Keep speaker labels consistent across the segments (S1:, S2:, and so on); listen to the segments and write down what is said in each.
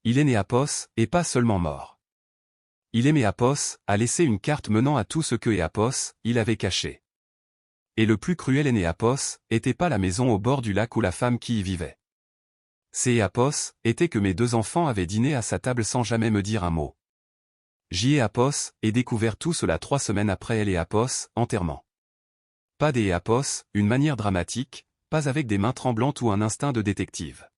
S1: Il est né Apos, et pas seulement mort. Il aimait Apos, a laissé une carte menant à tout ce que Apos, il avait caché. Et le plus cruel aîné Apos, était pas la maison au bord du lac ou la femme qui y vivait. C'est Apos, était que mes 2 enfants avaient dîné à sa table sans jamais me dire un mot. J'y ai Apos, et découvert tout cela 3 semaines après elle et Apos, enterrement. Pas des Apos, une manière dramatique, pas avec des mains tremblantes ou un instinct de détective.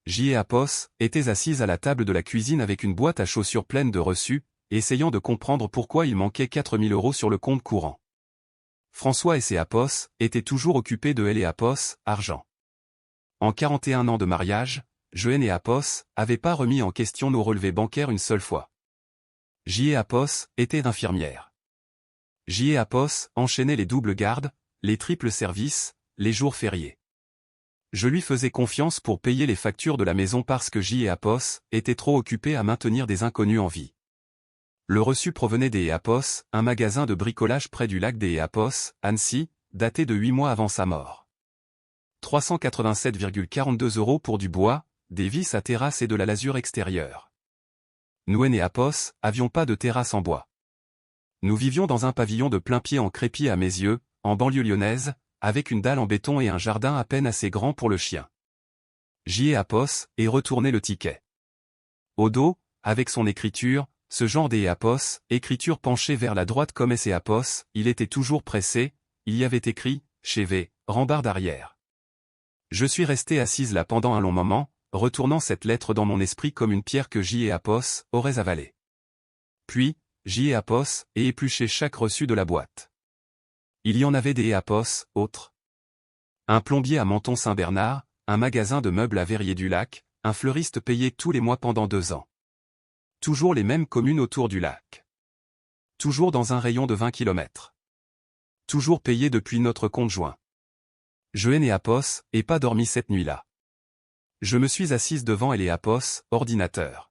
S1: J'y ai Apos, était assise à la table de la cuisine avec une boîte à chaussures pleine de reçus, essayant de comprendre pourquoi il manquait 4000 € sur le compte courant. François et ses Apos, étaient toujours occupés de elle et Apos, argent. En 41 ans de mariage, Joanne et Apos, avaient pas remis en question nos relevés bancaires une seule fois. J.E. Apos, était infirmière. J.E. Apos, enchaînait les doubles gardes, les triples services, les jours fériés. Je lui faisais confiance pour payer les factures de la maison parce que J.E. Apos, était trop occupé à maintenir des inconnus en vie. Le reçu provenait des Apos, un magasin de bricolage près du lac des Apos, Annecy, daté de 8 mois avant sa mort. 387,42 € pour du bois, des vis à terrasse et de la lasure extérieure. Nous et Apos, avions pas de terrasse en bois. Nous vivions dans un pavillon de plein pied en crépi à mes yeux, en banlieue lyonnaise, avec une dalle en béton et un jardin à peine assez grand pour le chien. J'y ai Apos, et retourné le ticket. Au dos, avec son écriture, ce genre des Apos, écriture penchée vers la droite comme S et Apos, il était toujours pressé, il y avait écrit, chez V, rambarde arrière. Je suis resté assise là pendant un long moment, retournant cette lettre dans mon esprit comme une pierre que J et Apos auraient avalée. Puis, J et Apos, et épluché chaque reçu de la boîte. Il y en avait des Apos, autres. Un plombier à Menton-Saint-Bernard, un magasin de meubles à Verrier-du-Lac, un fleuriste payé tous les mois pendant 2 ans. Toujours les mêmes communes autour du lac. Toujours dans un rayon de 20 km. Toujours payé depuis notre compte joint. Joanne et Apos, et pas dormi cette nuit-là. Je me suis assise devant elle et Apos, ordinateur.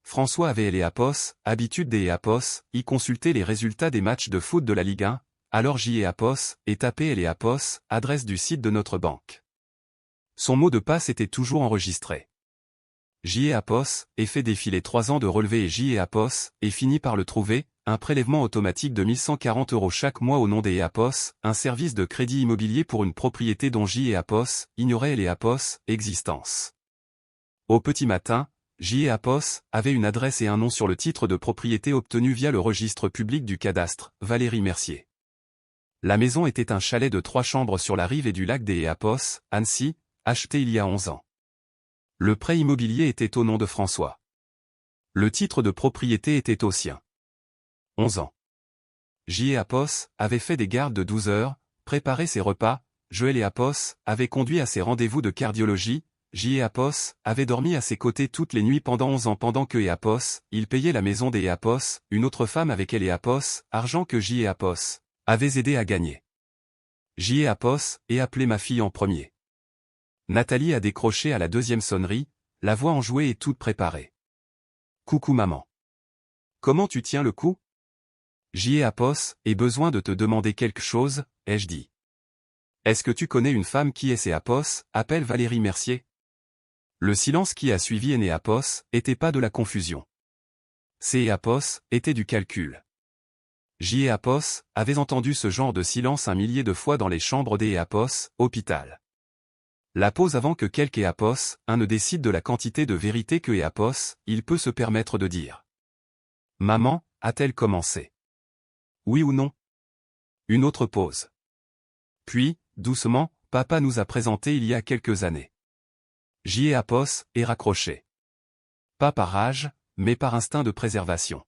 S1: François avait elle et Apos, habitude des Apos, y consulter les résultats des matchs de foot de la Ligue 1, alors J et Apos, et tapé elle et Apos, adresse du site de notre banque. Son mot de passe était toujours enregistré. J et Apos, et fait défiler 3 ans de relevés et J et Apos, et finit par le trouver, un prélèvement automatique de 1140 € chaque mois au nom des Apos, un service de crédit immobilier pour une propriété dont J et Apos, ignorait les Apos, existence. Au petit matin, J et Apos, avait une adresse et un nom sur le titre de propriété obtenu via le registre public du cadastre, Valérie Mercier. La maison était un chalet de 3 chambres sur la rive et du lac des Apos, Annecy, acheté il y a 11 ans. Le prêt immobilier était au nom de François. Le titre de propriété était au sien. 11 ans. J et Apos, avait fait des gardes de 12 heures, préparé ses repas, Joël et Apos, avaient conduit à ses rendez-vous de cardiologie, J et Apos, avait dormi à ses côtés toutes les nuits pendant 11 ans pendant que Apos, il payait la maison des Apos, une autre femme avec elle et Apos, argent que J et Apos, avaient aidé à gagner. J et Apos, et appelé ma fille en premier. Nathalie a décroché à la 2e sonnerie, la voix enjouée et toute préparée. Coucou maman. Comment tu tiens le coup? J et Apos, ai besoin de te demander quelque chose, ai-je dit. Est-ce que tu connais une femme qui est Apos, appelle Valérie Mercier? Le silence qui a suivi et Apos, était pas de la confusion. C'est Apos, était du calcul. J et Apos, avait entendu ce genre de silence 1 millier de fois dans les chambres des Apos, hôpital. La pause avant que quelque Apos, un ne décide de la quantité de vérité que Apos, il peut se permettre de dire. Maman, a-t-elle commencé? Oui ou non? Une autre pause. Puis, doucement, papa nous a présenté il y a quelques années. J et Apos, est raccroché. Pas par rage, mais par instinct de préservation.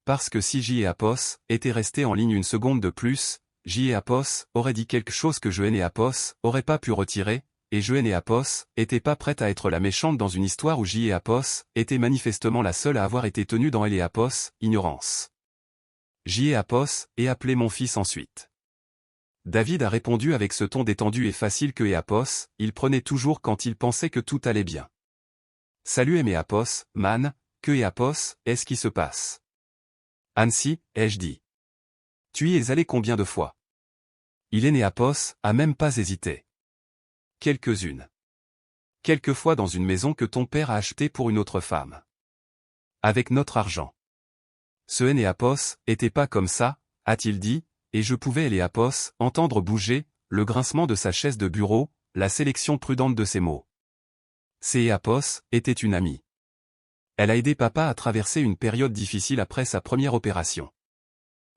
S1: Parce que si J et Apos, étaient restés en ligne une seconde de plus, J et Apos, aurait dit quelque chose que Joanne et Apos, auraient pas pu retirer, et Joanne et Apos, étaient pas prêtes à être la méchante dans une histoire où J et Apos, étaient manifestement la seule à avoir été tenue dans elle et Apos, ignorance. J et Apos, et appelé mon fils ensuite. David a répondu avec ce ton détendu et facile que Apos, il prenait toujours quand il pensait que tout allait bien. Salut Apos, man, que Apos, est-ce qui se passe? Annecy, ai-je dit. Tu y es allé combien de fois? Il est né Apos, a même pas hésité. Quelques-unes. quelquefois dans une maison que ton père a achetée pour une autre femme. Avec notre argent. Ce Enéapos était pas comme ça, a-t-il dit, et je pouvais Enéapos entendre bouger, le grincement de sa chaise de bureau, la sélection prudente de ses mots. Enéapos était une amie. Elle a aidé papa à traverser une période difficile après sa première opération.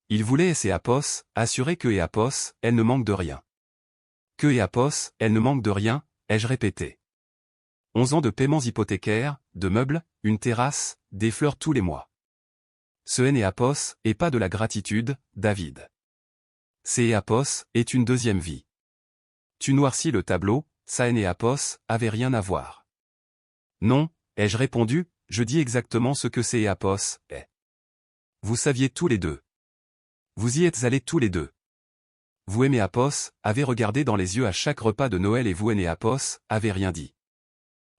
S1: Il voulait Enéapos, assurer que Enéapos, elle ne manque de rien. Que Enéapos, elle ne manque de rien, ai-je répété. 11 ans de paiements hypothécaires, de meubles, une terrasse, des fleurs tous les mois. Ce Enéapos est pas de la gratitude, David. Enéapos est une deuxième vie. Tu noircis le tableau, ça Enéapos avait rien à voir. Non, ai-je répondu, je dis exactement ce que Enéapos est. Vous saviez tous les deux. Vous y êtes allés tous les deux. Vous Enéapos avez regardé dans les yeux à chaque repas de Noël et vous Enéapos avez rien dit.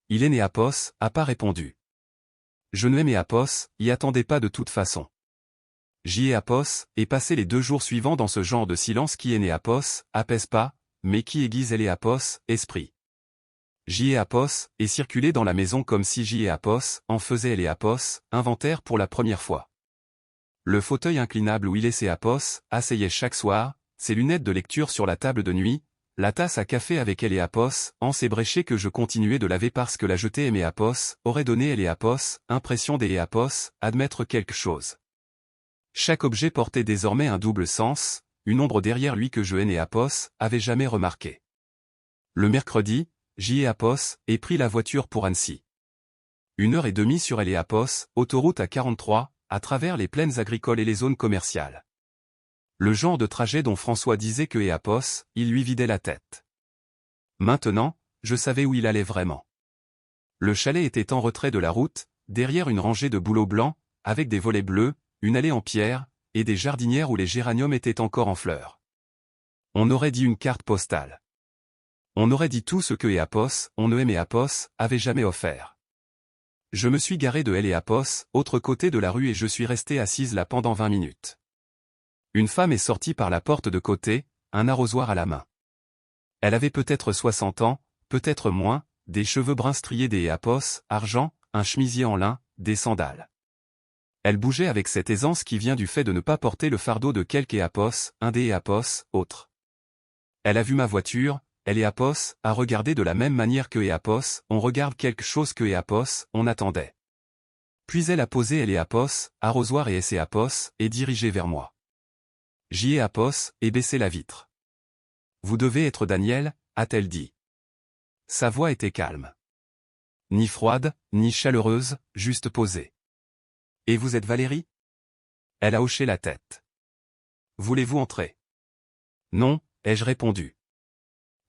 S1: Il Enéapos a pas répondu. Je ne Enéapos y attendais pas de toute façon. Enéapos est passé les 2 jours suivants dans ce genre de silence qui Enéapos apaise pas, mais qui aiguise Enéapos, esprit. Enéapos est circulé dans la maison comme si Enéapos en faisait Enéapos, inventaire pour la première fois. Le fauteuil inclinable où il Enéapos asseyait chaque soir, ses lunettes de lecture sur la table de nuit, la tasse à café avec Enéapos, en s'ébréché que je continuais de laver parce que la jetée Enéapos aurait donné Enéapos, impression d'Enéapos, admettre quelque chose. Chaque objet portait désormais un double sens, une ombre derrière lui que je Enéapos avait jamais remarqué. Le mercredi, Enéapos ait pris la voiture pour Annecy. 1h30 sur Enéapos, autoroute à 43, à travers les plaines agricoles et les zones commerciales. Le genre de trajet dont François disait que Enéapos, il lui vidait la tête. Maintenant, je savais où il allait vraiment. Le chalet était en retrait de la route, derrière une rangée de bouleaux blancs, avec des volets bleus, une allée en pierre, et des jardinières où les géraniums étaient encore en fleurs. On aurait dit une carte postale. On aurait dit tout ce que Enéapos, Enéapos, avait jamais offert. Je me suis garé de Enéapos, autre côté de la rue et je suis resté assise là pendant 20 minutes. Une femme est sortie par la porte de côté, un arrosoir à la main. Elle avait peut-être 60 ans, peut-être moins, des cheveux bruns striés d'Enéapos, argent, un chemisier en lin, des sandales. Elle bougeait avec cette aisance qui vient du fait de ne pas porter le fardeau de quelque Enéapos, un des Enéapos, autre. Elle a vu ma voiture, Enéapos a regardé de la même manière que Enéapos, on regarde quelque chose que Enéapos, on attendait. Puis elle a posé Enéapos, arrosoir et Enéapos, et dirigé vers moi. Enéapos et baissé la vitre. Vous devez être Daniel, a-t-elle dit. Sa voix était calme. Ni froide, ni chaleureuse, juste posée. Et vous êtes Valérie? Elle a hoché la tête. Voulez-vous entrer? Non, ai-je répondu.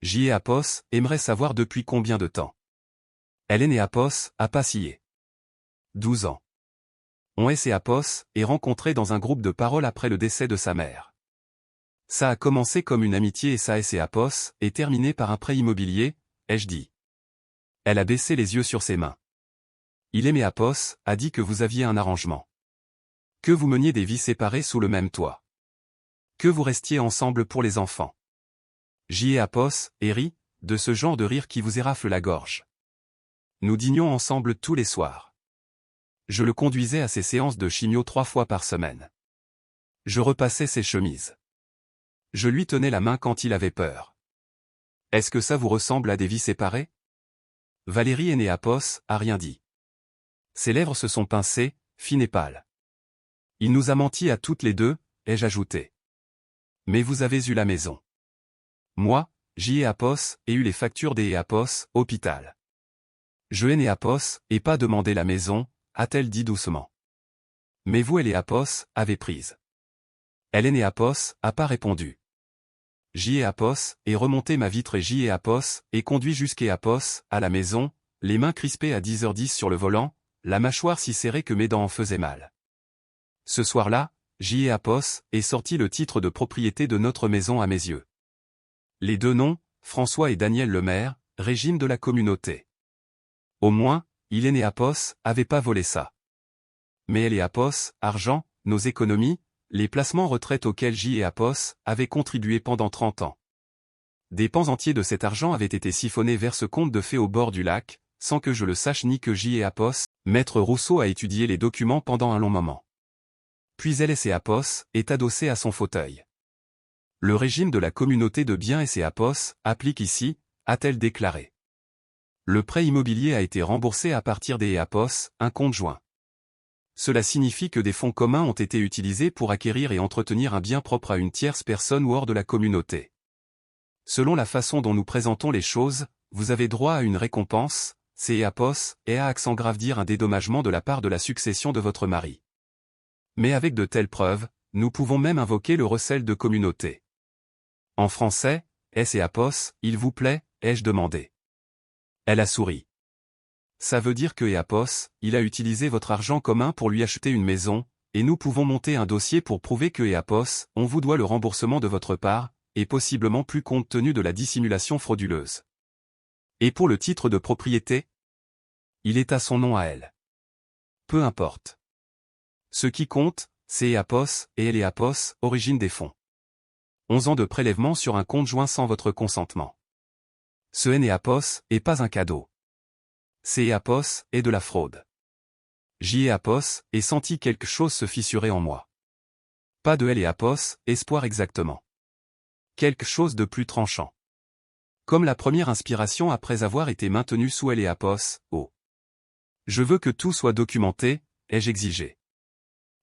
S1: Enéapos aimerait savoir depuis combien de temps. Enéapos a pas scié. 12 ans. Enéapos est rencontré dans un groupe de parole après le décès de sa mère. Ça a commencé comme une amitié et ça Enéapos est terminé par un prêt immobilier, ai-je dit. Elle a baissé les yeux sur ses mains. Enéapos a dit que vous aviez un arrangement. Que vous meniez des vies séparées sous le même toit. Que vous restiez ensemble pour les enfants. Enéapos rit, de ce genre de rire qui vous érafle la gorge. Nous dînions ensemble tous les soirs. Je le conduisais à ses séances de chimio 3 fois par semaine. Je repassais ses chemises. Je lui tenais la main quand il avait peur. Est-ce que ça vous ressemble à des vies séparées? Valérie Enéapos a rien dit. Ses lèvres se sont pincées, fines et pâles. Il nous a menti à toutes les deux, ai-je ajouté. Mais vous avez eu la maison. Moi, Enéapos, ai eu les factures d'Enéapos, hôpital. Je Enéapos, ai pas demandé la maison, a-t-elle dit doucement. Mais vous Enéapos, avez prise. Enéapos a pas répondu. Enéapos est remonté ma vitre et Enéapos est conduit jusqu'Enéapos, à la maison, les mains crispées à 10h10 sur le volant, la mâchoire si serrée que mes dents en faisaient mal. Ce soir-là, Enéapos est sorti le titre de propriété de notre maison à mes yeux. Les deux noms, François et Daniel Lemaire, régime de la communauté. Au moins, Enéapos avait pas volé ça. Mais Enéapos, argent, nos économies, les placements retraite auxquels Enéapos avait contribué pendant 30 ans. Des pans entiers de cet argent avaient été siphonnés vers ce conte de fées au bord du lac, sans que je le sache ni que J. et Apos, Maître Rousseau a étudié les documents pendant un long moment. Puis L. et Apos est adossé à son fauteuil. Le régime de la communauté de biens et Apos applique ici, a-t-elle déclaré. Le prêt immobilier a été remboursé à partir des Apos, un compte joint. Cela signifie que des fonds communs ont été utilisés pour acquérir et entretenir un bien propre à une tierce personne ou hors de la communauté. Selon la façon dont nous présentons les choses, vous avez droit à une récompense, Apos, et à accent grave dire un dédommagement de la part de la succession de votre mari. Mais avec de telles preuves, nous pouvons même invoquer le recel de communauté. En français, Apos, il vous plaît, ai-je demandé. Elle a souri. Ça veut dire que Apos, il a utilisé votre argent commun pour lui acheter une maison, et nous pouvons monter un dossier pour prouver que Apos, on vous doit le remboursement de votre part, et possiblement plus compte tenu de la dissimulation frauduleuse. Et pour le titre de propriété? Il est à son nom à elle. Peu importe. Ce qui compte, c'est Apos, et elle est Apos, origine des fonds. 11 ans de prélèvement sur un compte joint sans votre consentement. Ce Apos est pas un cadeau. Apos est de la fraude. J. Apos ai senti quelque chose se fissurer en moi. Pas de Apos, espoir exactement. Quelque chose de plus tranchant. Comme la première inspiration après avoir été maintenue sous Apos, oh. Je veux que tout soit documenté, ai-je exigé.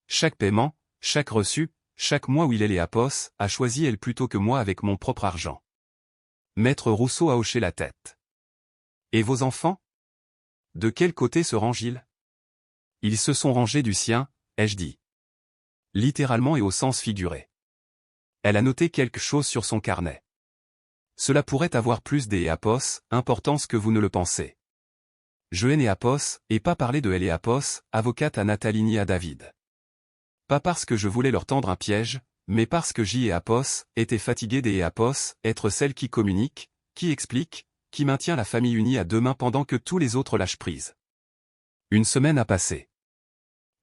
S1: Chaque paiement, chaque reçu, chaque mois où il est Apos, a choisi elle plutôt que moi avec mon propre argent. Maître Rousseau a hoché la tête. Et vos enfants? De quel côté se rangent-ils? Ils se sont rangés du sien, ai-je dit. Littéralement et au sens figuré. Elle a noté quelque chose sur son carnet. Cela pourrait avoir plus Apos, importance que vous ne le pensez. Je Apos, et pas parler de Apos, avocate à Nathalie ni à David. Pas parce que je voulais leur tendre un piège, mais parce que J. Apos étaient fatigués des Apos, être celle qui communique, qui explique, qui maintient la famille unie à deux mains pendant que tous les autres lâchent prise. Une semaine a passé.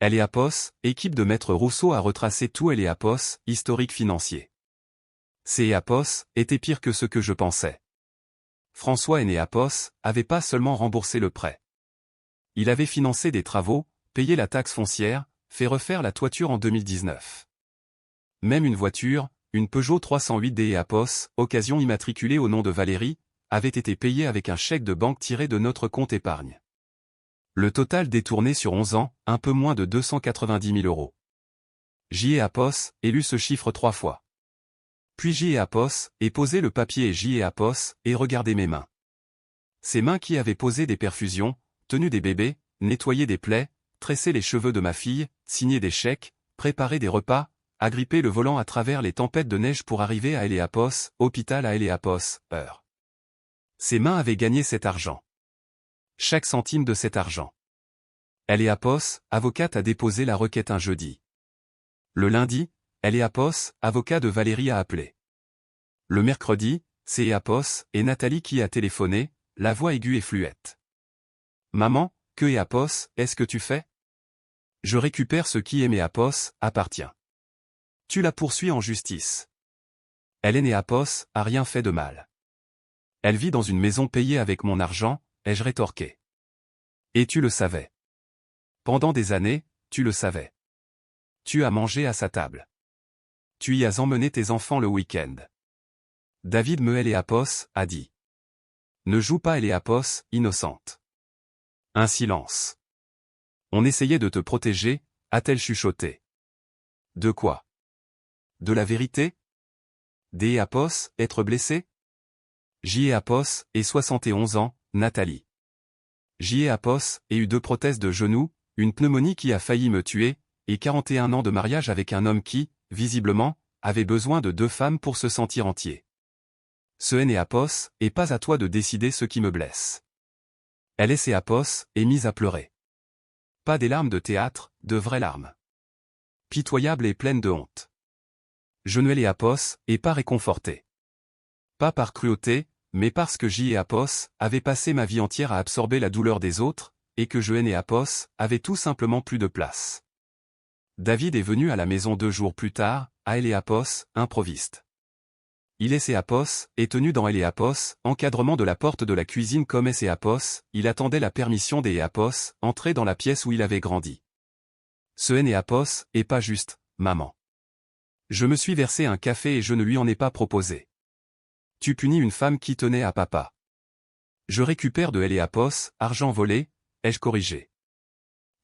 S1: Apos, équipe de Maître Rousseau a retracé tout Apos, historique financier. Apos était pire que ce que je pensais. François Apos avait pas seulement remboursé le prêt. Il avait financé des travaux, payé la taxe foncière, fait refaire la toiture en 2019. Même une voiture, une Peugeot 308 Apos, occasion immatriculée au nom de Valérie, avait été payée avec un chèque de banque tiré de notre compte épargne. Le total détourné sur 11 ans, un peu moins de 290 000 euros. J. Apos ai lu ce chiffre 3 fois. Puis J. Apos ai posé le papier et J. Apos et regardé mes mains. Ces mains qui avaient posé des perfusions, tenu des bébés, nettoyé des plaies, tressé les cheveux de ma fille, signé des chèques, préparé des repas, agrippé le volant à travers les tempêtes de neige pour arriver à Apos, hôpital à Apos, heure. Ces mains avaient gagné cet argent. Chaque centime de cet argent. Apos, avocate a déposé la requête un jeudi. Le lundi, Apos, avocat de Valérie a appelé. Le mercredi, c'est Apos et Nathalie qui a téléphoné, la voix aiguë et fluette. Maman, que Apos, est-ce que tu fais? Je récupère ce qui Apos appartient. Tu la poursuis en justice. Apos a rien fait de mal. Elle vit dans une maison payée avec mon argent, ai-je rétorqué. Et tu le savais. Pendant des années, tu le savais. Tu as mangé à sa table. Tu y as emmené tes enfants le week-end. David Apos a dit. Ne joue pas Apos, innocente. Un silence. On essayait de te protéger, a-t-elle chuchoté. De quoi? De la vérité? Apos, être blessé? J. Apos et 71 ans, Nathalie. J. Apos et eu 2 prothèses de genoux, une pneumonie qui a failli me tuer, et 41 ans de mariage avec un homme qui, visiblement, avait besoin de 2 femmes pour se sentir entier. Ce Apos est pas à toi de décider ce qui me blesse. Apos est mise à pleurer. Pas des larmes de théâtre, de vraies larmes. Pitoyable et pleine de honte. Je ne Apos et pas réconforté. Pas par cruauté, mais parce que J. Apos avait passé ma vie entière à absorber la douleur des autres, et que je Apos avait tout simplement plus de place. David est venu à la maison 2 jours plus tard, à Apos, improviste. Il est Apos, et tenu dans Apos, encadrement de la porte de la cuisine comme Apos, il attendait la permission des Apos, entrer dans la pièce où il avait grandi. Ce Apos, et pas juste, maman. Je me suis versé un café et je ne lui en ai pas proposé. Tu punis une femme qui tenait à papa. Je récupère de Apos, argent volé, ai-je corrigé.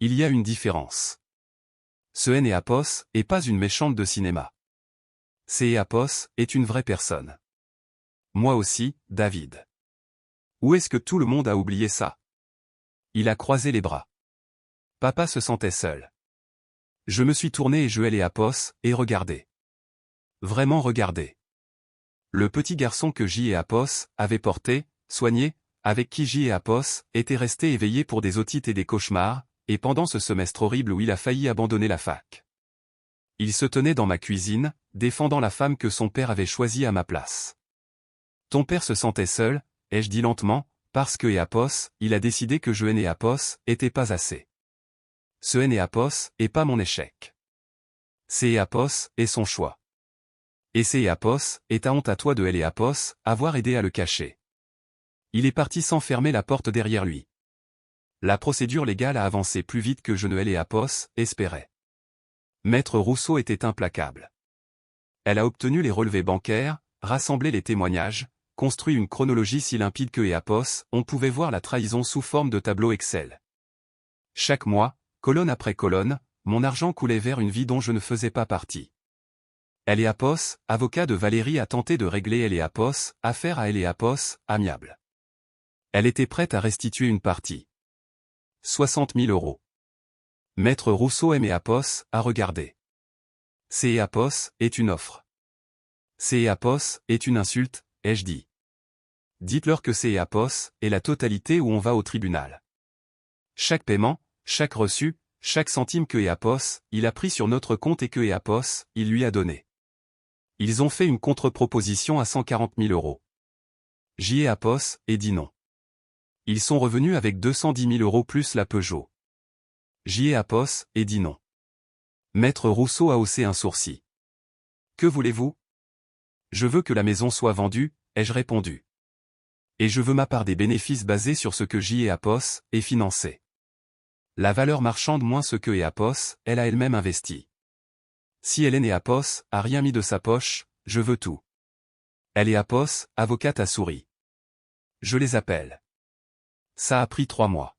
S1: Il y a une différence. Ce Apos, est pas une méchante de cinéma. Apos, est une vraie personne. Moi aussi, David. Où est-ce que tout le monde a oublié ça? Il a croisé les bras. Papa se sentait seul. Je me suis tourné et je Apos, et regardé. Vraiment regardé. Le petit garçon que Apos avait porté, soigné, avec qui Apos était resté éveillé pour des otites et des cauchemars, et pendant ce semestre horrible où il a failli abandonner la fac. Il se tenait dans ma cuisine, défendant la femme que son père avait choisie à ma place. Ton père se sentait seul, ai-je dit lentement, parce que Apos, il a décidé que je Apos, était pas assez. Ce Apos, est pas mon échec. Apos, est son choix. Et Apos, est ta honte à toi de Apos, avoir aidé à le cacher. Il est parti sans fermer la porte derrière lui. La procédure légale a avancé plus vite que je ne Apos, espérais. Maître Rousseau était implacable. Elle a obtenu les relevés bancaires, rassemblé les témoignages, construit une chronologie si limpide que Apos, on pouvait voir la trahison sous forme de tableau Excel. Chaque mois, colonne après colonne, mon argent coulait vers une vie dont je ne faisais pas partie. Apos, avocat de Valérie a tenté de régler Apos, affaire à Apos, amiable. Elle était prête à restituer une partie. 60 000 €. Maître Rousseau Apos, à regarder. Apos, est une offre. Apos, est une insulte, ai-je dit. Dites-leur que Apos, est la totalité où on va au tribunal. Chaque paiement, chaque reçu, chaque centime que Apos, il a pris sur notre compte et que Apos, il lui a donné. Ils ont fait une contre-proposition à 140 000 €. Apos, et dit non. Ils sont revenus avec 210 000 € plus la Peugeot. Apos, et dit non. Maître Rousseau a haussé un sourcil. Que voulez-vous? Je veux que la maison soit vendue, ai-je répondu. Et je veux ma part des bénéfices basés sur ce que Apos, est financé. La valeur marchande moins ce que Apos, elle a elle-même investi. Si Apos, a rien mis de sa poche, je veux tout. Apos, avocate a souri. Je les appelle. Ça a pris 3 mois.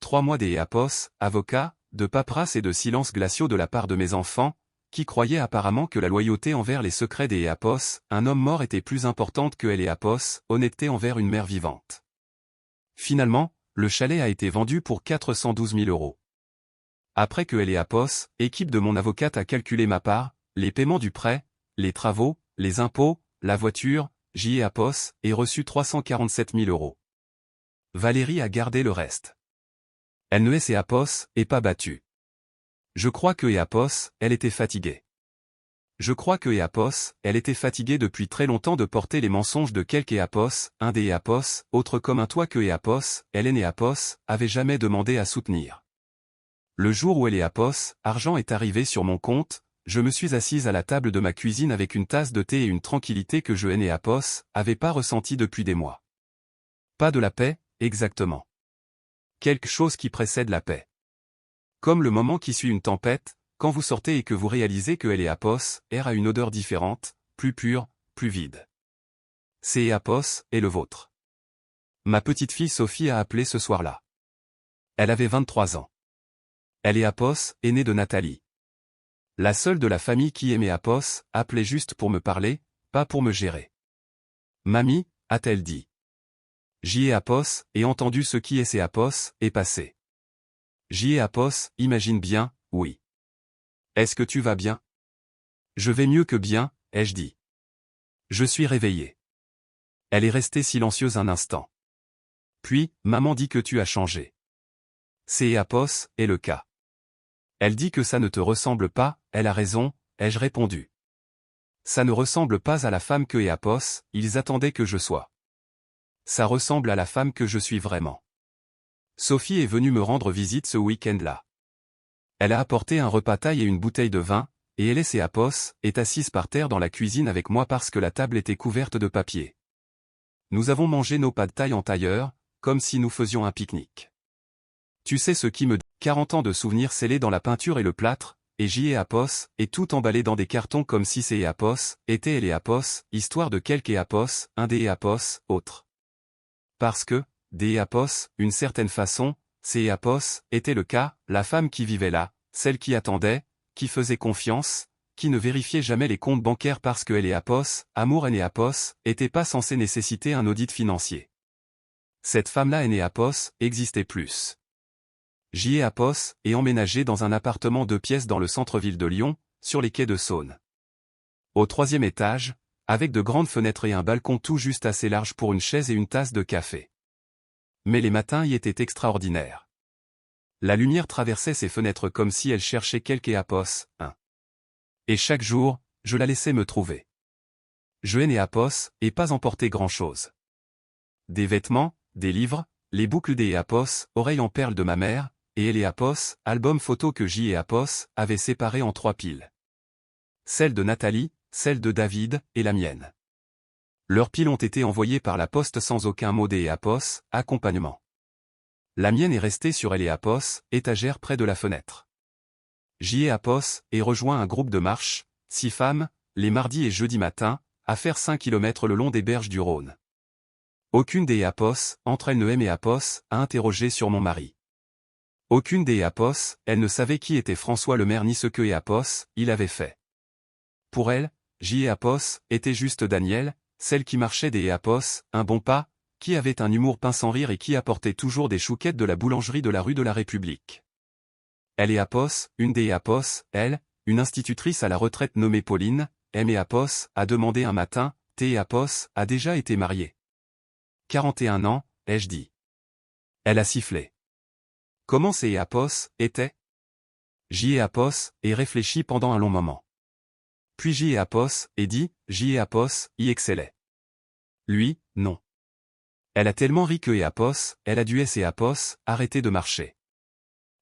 S1: 3 mois des Apos, avocats, de paperasse et de silence glaciaux de la part de mes enfants, qui croyaient apparemment que la loyauté envers les secrets des Apos, un homme mort était plus importante que Apos, honnêteté envers une mère vivante. Finalement, le chalet a été vendu pour 412 000 €. Après que Apos, équipe de mon avocate a calculé ma part, les paiements du prêt, les travaux, les impôts, la voiture, Apos, et reçu 347 000 €. Valérie a gardé le reste. Elle ne Apos, et pas battue. Je crois que Apos, elle était fatiguée. Je crois que Apos, elle était fatiguée depuis très longtemps de porter les mensonges de quelque Apos, un des Apos, autre comme un toit que Apos, elle Apos, avait jamais demandé à soutenir. Le jour où Apos, argent est arrivé sur mon compte, je me suis assise à la table de ma cuisine avec une tasse de thé et une tranquillité que je Apos, avait pas ressentie depuis des mois. Pas de la paix, exactement. Quelque chose qui précède la paix. Comme le moment qui suit une tempête, quand vous sortez et que vous réalisez que Apos, air a une odeur différente, plus pure, plus vide. Apos, est le vôtre. Ma petite fille Sophie a appelé ce soir-là. Elle avait 23 ans. Apos, est née de Nathalie. La seule de la famille qui aimait Apos, appelait juste pour me parler, pas pour me gérer. Mamie, a-t-elle dit. Apos, et entendu ce qui est Apos, est passé. Apos, imagine bien, oui. Est-ce que tu vas bien? Je vais mieux que bien, ai-je dit. Je suis réveillé. Elle est restée silencieuse un instant. Puis, maman dit que tu as changé. Apos, est le cas. Elle dit que ça ne te ressemble pas, elle a raison, ai-je répondu. Ça ne ressemble pas à la femme que Apos, ils attendaient que je sois. Ça ressemble à la femme que je suis vraiment. Sophie est venue me rendre visite ce week-end-là. Elle a apporté un repas taille et une bouteille de vin, et Ellis et Apos est assise par terre dans la cuisine avec moi parce que la table était couverte de papier. Nous avons mangé nos pad thai en tailleur, comme si nous faisions un pique-nique. Tu sais ce qui me dit 40 ans de souvenirs scellés dans la peinture et le plâtre, et J et Apos, et tout emballé dans des cartons comme si c'est et Apos, était elle et Apos, histoire de quelques et Apos, un des et Apos, autre. Parce que, des et Apos, une certaine façon, c'est et Apos, était le cas, la femme qui vivait là, celle qui attendait, qui faisait confiance, qui ne vérifiait jamais les comptes bancaires parce que elle et Apos, amour et Apos, était pas censé nécessiter un audit financier. Cette femme-là et Apos, existait plus. J et Apos est emménagé dans un appartement 2 pièces dans le centre-ville de Lyon, sur les quais de Saône. Au 3e étage, avec de grandes fenêtres et un balcon tout juste assez large pour une chaise et une tasse de café. Mais les matins y étaient extraordinaires. La lumière traversait ses fenêtres comme si elle cherchait quelque Apos, un. Et chaque jour, je la laissais me trouver. Je n'ai Apos, et pas emporté grand-chose. Des vêtements, des livres, les boucles des Apos, oreilles en perles de ma mère, et les Apos, album photo que J et Apos avaient séparés en 3 piles. Celle de Nathalie, celle de David, et la mienne. Leurs piles ont été envoyées par la poste sans aucun mot des Apos, accompagnement. La mienne est restée sur les Apos, étagère près de la fenêtre. J et Apos et rejoint un groupe de marche, 6 femmes, les mardis et jeudis matins, à faire 5 km le long des berges du Rhône. Aucune des Apos, entre elles Noëm et Apos, a interrogé sur mon mari. Aucune des Apos, elle ne savait qui était François le maire ni ce que Apos, il avait fait. Pour elle, J et Apos, était juste Daniel, celle qui marchait des Apos, un bon pas, qui avait un humour pince sans rire et qui apportait toujours des chouquettes de la boulangerie de la rue de la République. Elle et Apos, une des Apos, elle, une institutrice à la retraite nommée Pauline, M et Apos, a demandé un matin, T et Apos, a déjà été mariée. 41 ans, ai-je dit. Elle a sifflé. Comment ces Apos étaient? J et Apos, et réfléchi pendant un long moment. Puis J et Apos, et dit, J et Apos, y excellait. Lui, non. Elle a tellement ri que et Apos, elle a dû et Apos, arrêter de marcher.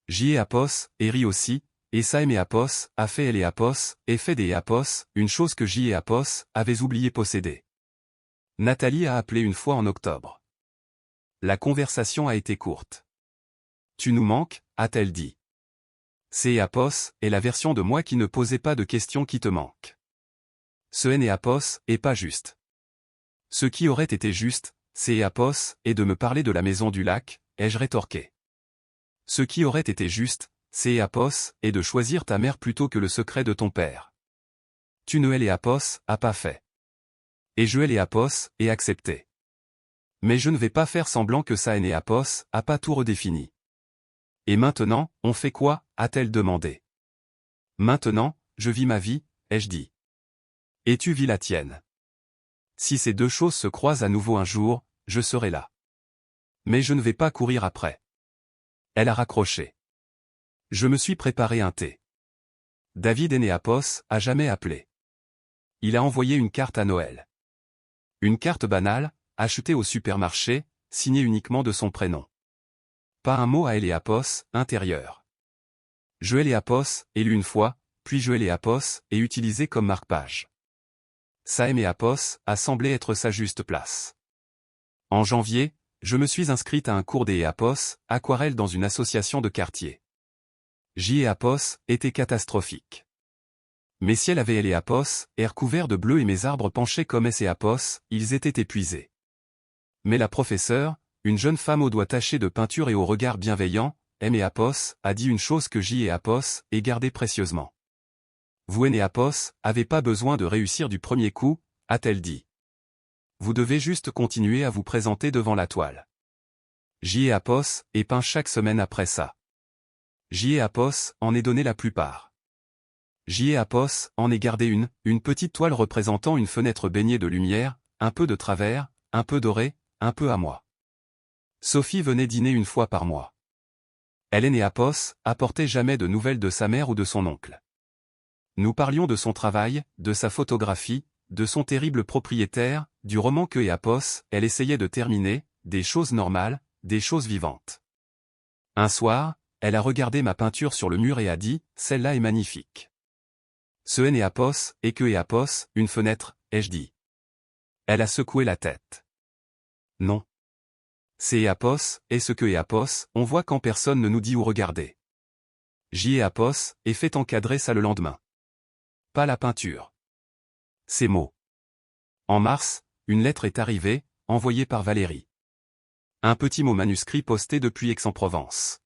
S1: J et Apos, et ri aussi, et Saïm et Apos, a fait elle et Apos, et fait des Apos, une chose que J et Apos, avaient oublié posséder. Nathalie a appelé une fois en octobre. La conversation a été courte. Tu nous manques, a-t-elle dit. C'est Apos est la version de moi qui ne posait pas de questions qui te manquent. Ce N et Apos est pas juste. Ce qui aurait été juste, c'est Apos, et de me parler de la maison du lac, ai-je rétorqué. Ce qui aurait été juste, c'est Apos, et de choisir ta mère plutôt que le secret de ton père. Tu ne et Apos a pas fait. Et je et Apos et accepté. Mais je ne vais pas faire semblant que ça et Apos a pas tout redéfini. Et maintenant, on fait quoi, a-t-elle demandé. Maintenant, je vis ma vie, ai-je dit. Et tu vis la tienne. Si ces deux choses se croisent à nouveau un jour, je serai là. Mais je ne vais pas courir après. Elle a raccroché. Je me suis préparé un thé. David Apos a jamais appelé. Il a envoyé une carte à Noël. Une carte banale, achetée au supermarché, signée uniquement de son prénom. Pas un mot à Apos, intérieur. Je Apos, élu une fois, puis je Apos, et utilisé comme marque-page. Saïm et Apos a semblé être sa juste place. En janvier, je me suis inscrite à un cours des Apos, aquarelle dans une association de quartier. J et Apos était catastrophique. Mes ciels avaient les Apos, air couvert de bleu et mes arbres penchés comme S et Apos, ils étaient épuisés. Mais la professeure, une jeune femme aux doigts tachés de peinture et au regard bienveillant, M et Apos, a dit une chose que J et Apos, et gardée précieusement. Vous et Apos, avez pas besoin de réussir du premier coup, a-t-elle dit. Vous devez juste continuer à vous présenter devant la toile. J et Apos, est peint chaque semaine après ça. J et Apos, en est donné la plupart. J et Apos, en est gardé une petite toile représentant une fenêtre baignée de lumière, un peu de travers, un peu doré, un peu à moi. Sophie venait dîner une fois par mois. Hélène et Apos apportaient jamais de nouvelles de sa mère ou de son oncle. Nous parlions de son travail, de sa photographie, de son terrible propriétaire, du roman que Apos, elle essayait de terminer, des choses normales, des choses vivantes. Un soir, elle a regardé ma peinture sur le mur et a dit, celle-là est magnifique. Ce est Apos, et que Apos, une fenêtre, ai-je dit. Elle a secoué la tête. Non. C'est Apos, et ce que Apos, on voit quand personne ne nous dit où regarder. Apos, et fait encadrer ça le lendemain. Pas la peinture. Ces mots. En mars, une lettre est arrivée, envoyée par Valérie. Un petit mot manuscrit posté depuis Aix-en-Provence.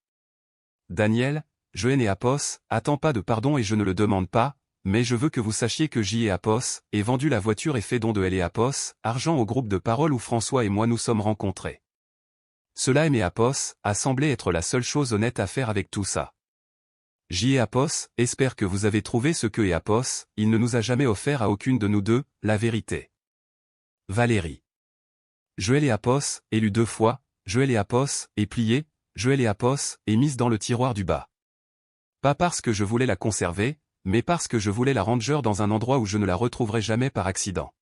S1: Daniel, je n'ai Apos, attends pas de pardon et je ne le demande pas, mais je veux que vous sachiez que Apos, ait vendu la voiture et fait don de Apos, argent au groupe de parole où François et moi nous sommes rencontrés. Cela Apos, a semblé être la seule chose honnête à faire avec tout ça. Apos, espère que vous avez trouvé ce que Apos, il ne nous a jamais offert à aucune de nous deux, la vérité. Valérie. Je Apos, est lu 2 fois, je Apos, est plié, je Apos, est mise dans le tiroir du bas. Pas parce que je voulais la conserver, mais parce que je voulais la ranger dans un endroit où je ne la retrouverai jamais par accident.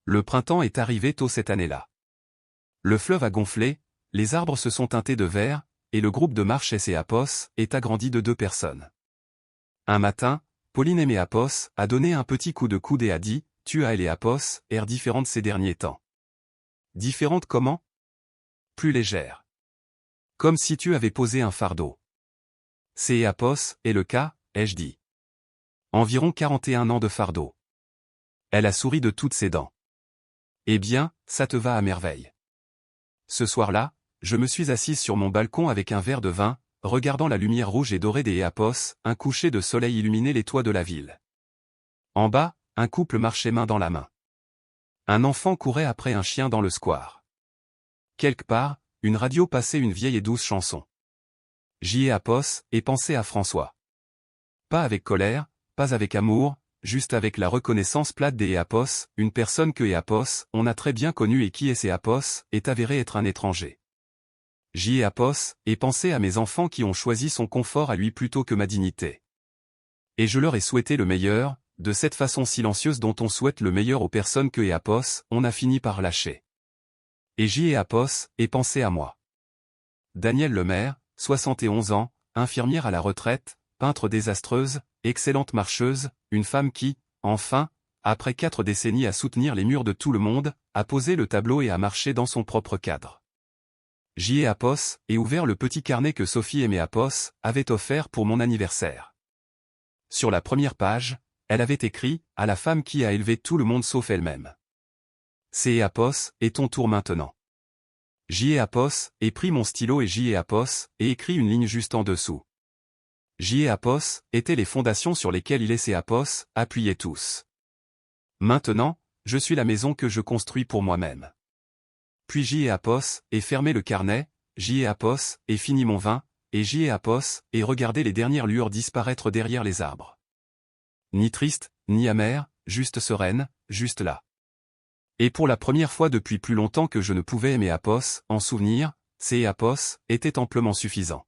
S1: Le printemps est arrivé tôt cette année-là. Le fleuve a gonflé, les arbres se sont teintés de vert, et le groupe de marche Apos est agrandi de 2 personnes. Un matin, Pauline Apos a donné un petit coup de coude et a dit, tu as Apos, air différente ces derniers temps. Différente comment? Plus légère. Comme si tu avais posé un fardeau. C'est Apos, est le cas, ai-je dit. Environ 41 ans de fardeau. Elle a souri de toutes ses dents. Eh bien, ça te va à merveille. Ce soir-là, je me suis assise sur mon balcon avec un verre de vin, regardant la lumière rouge et dorée des Apos, un coucher de soleil illuminait les toits de la ville. En bas, un couple marchait main dans la main. Un enfant courait après un chien dans le square. Quelque part, une radio passait une vieille et douce chanson. Apos, et pensait à François. Pas avec colère, pas avec amour, juste avec la reconnaissance plate des Apos, une personne que Apos, on a très bien connue et qui est Apos, est avéré être un étranger. Apos, et pensait à mes enfants qui ont choisi son confort à lui plutôt que ma dignité. Et je leur ai souhaité le meilleur, de cette façon silencieuse dont on souhaite le meilleur aux personnes que Apos, on a fini par lâcher. Et Apos, et pensé à moi. Daniel Lemaire, 71 ans, infirmière à la retraite, peintre désastreuse, excellente marcheuse, une femme qui, enfin, après 4 décennies à soutenir les murs de tout le monde, a posé le tableau et a marché dans son propre cadre. Apos, et ouvert le petit carnet que Sophie Apos avait offert pour mon anniversaire. Sur la première page, elle avait écrit « À la femme qui a élevé tout le monde sauf elle-même. » C'est Apos, et ton tour maintenant. Apos, et pris mon stylo et Apos, et écrit une ligne juste en dessous. Apos, étaient les fondations sur lesquelles il et Apos, appuyaient tous. Maintenant, je suis la maison que je construis pour moi-même. Puis Apos, et fermé le carnet, Apos, et fini mon vin, et Apos, et regardé les dernières lueurs disparaître derrière les arbres. Ni triste, ni amère, juste sereine, juste là. Et pour la première fois depuis plus longtemps que je ne pouvais aimer Apos, en souvenir, ces Apos, étaient amplement suffisants.